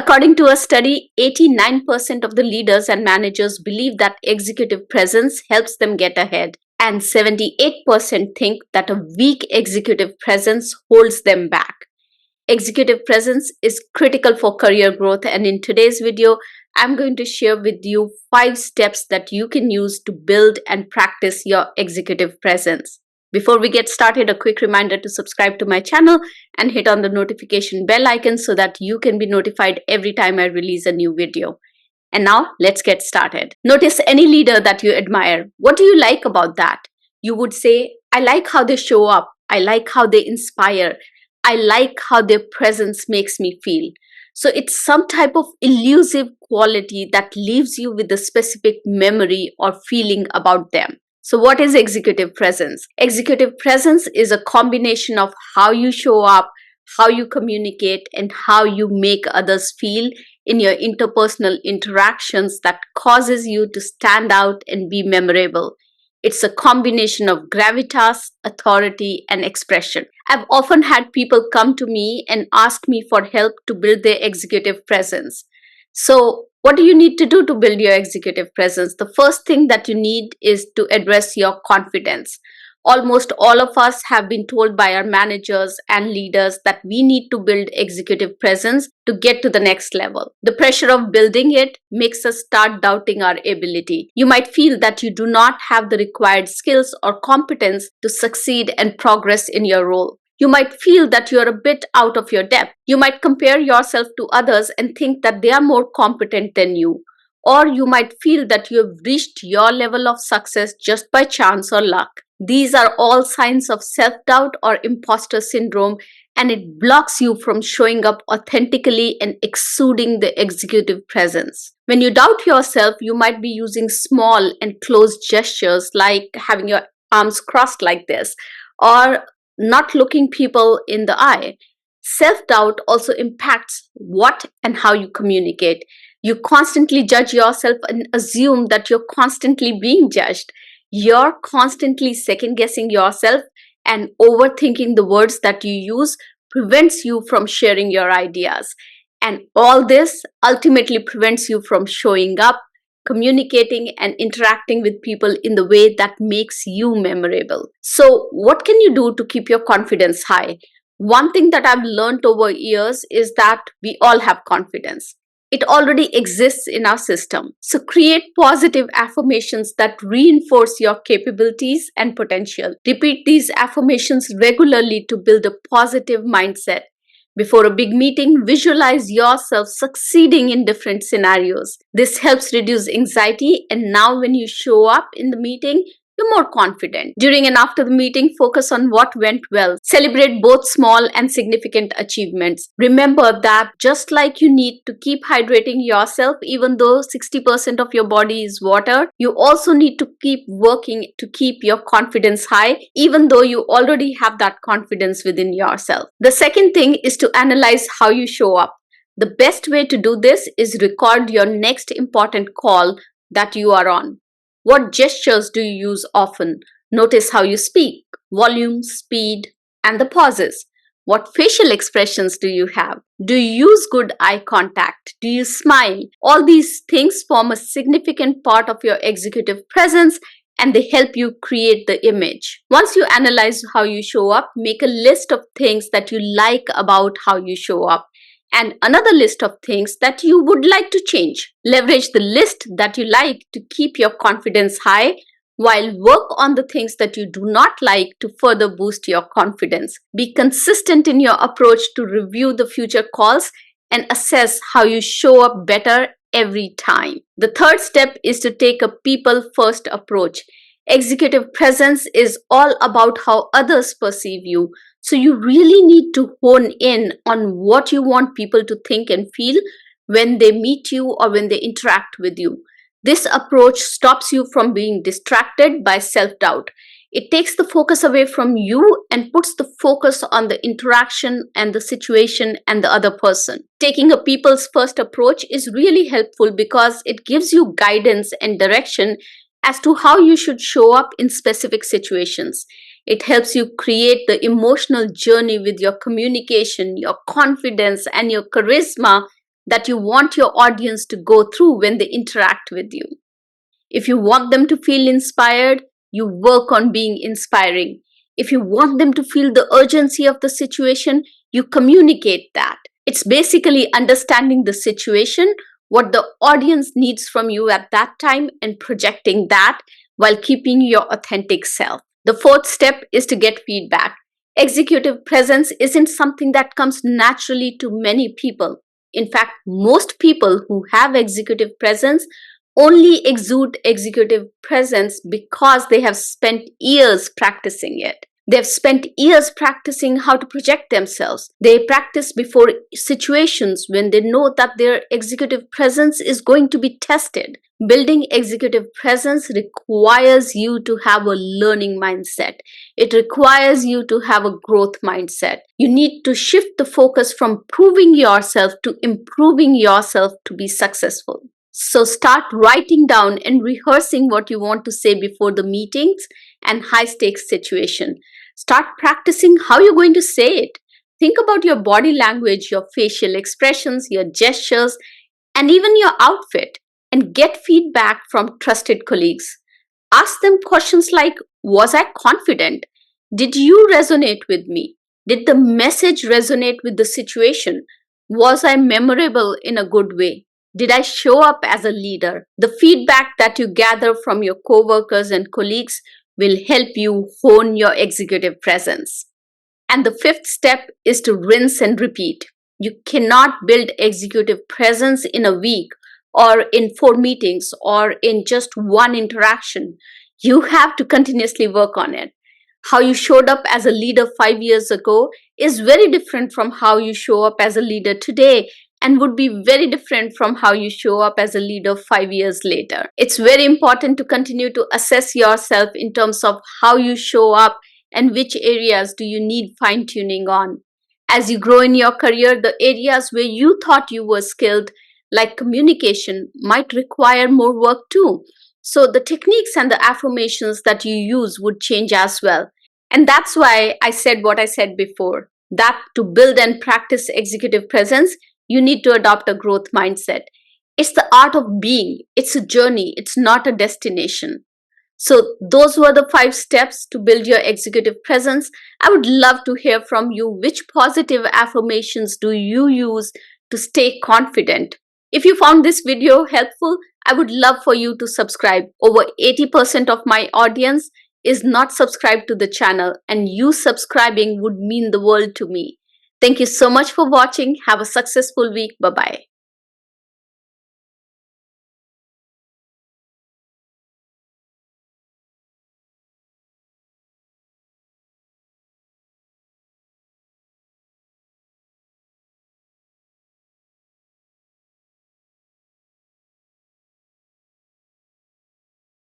According to a study, 89% of the leaders and managers believe that executive presence helps them get ahead, and 78% think that a weak executive presence holds them back. Executive presence is critical for career growth, and in today's video, I'm going to share with you 5 steps that you can use to build and practice your executive presence. Before we get started, a quick reminder to subscribe to my channel and hit on the notification bell icon so that you can be notified every time I release a new video. And now let's get started. Notice any leader that you admire. What do you like about that? You would say, I like how they show up. I like how they inspire. I like how their presence makes me feel. So it's some type of elusive quality that leaves you with a specific memory or feeling about them. So what is executive presence? Executive presence is a combination of how you show up, how you communicate, and how you make others feel in your interpersonal interactions that causes you to stand out and be memorable. It's a combination of gravitas, authority, and expression. I've often had people come to me and ask me for help to build their executive presence. So, what do you need to do to build your executive presence? The first thing that you need is to address your confidence. Almost all of us have been told by our managers and leaders that we need to build executive presence to get to the next level. The pressure of building it makes us start doubting our ability. You might feel that you do not have the required skills or competence to succeed and progress in your role. You might feel that you are a bit out of your depth. You might compare yourself to others and think that they are more competent than you. Or you might feel that you have reached your level of success just by chance or luck. These are all signs of self-doubt or imposter syndrome, and it blocks you from showing up authentically and exuding the executive presence. When you doubt yourself, you might be using small and closed gestures like having your arms crossed like this, or not looking people in the eye. Self-doubt also impacts what and how you communicate. You constantly judge yourself and assume that you're constantly being judged. You're constantly second-guessing yourself, and overthinking the words that you use prevents you from sharing your ideas. And all this ultimately prevents you from showing up, communicating, and interacting with people in the way that makes you memorable. So, what can you do to keep your confidence high? One thing that I've learned over years is that we all have confidence. It already exists in our system. So create positive affirmations that reinforce your capabilities and potential. Repeat these affirmations regularly to build a positive mindset. Before a big meeting, visualize yourself succeeding in different scenarios. This helps reduce anxiety, and now when you show up in the meeting, you're more confident. During and after the meeting, focus on what went well. Celebrate both small and significant achievements. Remember that just like you need to keep hydrating yourself, even though 60% of your body is water, you also need to keep working to keep your confidence high, even though you already have that confidence within yourself. The second thing is to analyze how you show up. The best way to do this is record your next important call that you are on. What gestures do you use often? Notice how you speak, volume, speed, and the pauses. What facial expressions do you have? Do you use good eye contact? Do you smile? All these things form a significant part of your executive presence, and they help you create the image. Once you analyze how you show up, make a list of things that you like about how you show up, and another list of things that you would like to change. Leverage the list that you like to keep your confidence high, while work on the things that you do not like to further boost your confidence. Be consistent in your approach to review the future calls and assess how you show up better every time. The third step is to take a people-first approach. Executive presence is all about how others perceive you. So you really need to hone in on what you want people to think and feel when they meet you or when they interact with you. This approach stops you from being distracted by self-doubt. It takes the focus away from you and puts the focus on the interaction and the situation and the other person. Taking a people's first approach is really helpful because it gives you guidance and direction as to how you should show up in specific situations. It helps you create the emotional journey with your communication, your confidence, and your charisma that you want your audience to go through when they interact with you. If you want them to feel inspired, you work on being inspiring. If you want them to feel the urgency of the situation, you communicate that. It's basically understanding the situation, what the audience needs from you at that time, and projecting that while keeping your authentic self. The fourth step is to get feedback. Executive presence isn't something that comes naturally to many people. In fact, most people who have executive presence only exude executive presence because they have spent years practicing it. They've spent years practicing how to project themselves. They practice before situations when they know that their executive presence is going to be tested. Building executive presence requires you to have a learning mindset. It requires you to have a growth mindset. You need to shift the focus from proving yourself to improving yourself to be successful. So start writing down and rehearsing what you want to say before the meetings and high stakes situation. Start practicing how you're going to say it. Think about your body language, your facial expressions, your gestures, and even your outfit, and get feedback from trusted colleagues. Ask them questions like, was I confident? Did you resonate with me? Did the message resonate with the situation? Was I memorable in a good way? Did I show up as a leader? The feedback that you gather from your coworkers and colleagues will help you hone your executive presence. And the fifth step is to rinse and repeat. You cannot build executive presence in a week or in 4 meetings or in just one interaction. You have to continuously work on it. How you showed up as a leader 5 years ago is very different from how you show up as a leader today, and would be very different from how you show up as a leader 5 years later. It's very important to continue to assess yourself in terms of how you show up and which areas do you need fine tuning on. As you grow in your career, the areas where you thought you were skilled, like communication, might require more work too. So the techniques and the affirmations that you use would change as well. And that's why I said what I said before, that to build and practice executive presence, you need to adopt a growth mindset. It's the art of being. It's a journey. It's not a destination. So those were the 5 steps to build your executive presence. I would love to hear from you. Which positive affirmations do you use to stay confident? If you found this video helpful, I would love for you to subscribe. Over 80% of my audience is not subscribed to the channel, and you subscribing would mean the world to me. Thank you so much for watching. Have a successful week. Bye-bye.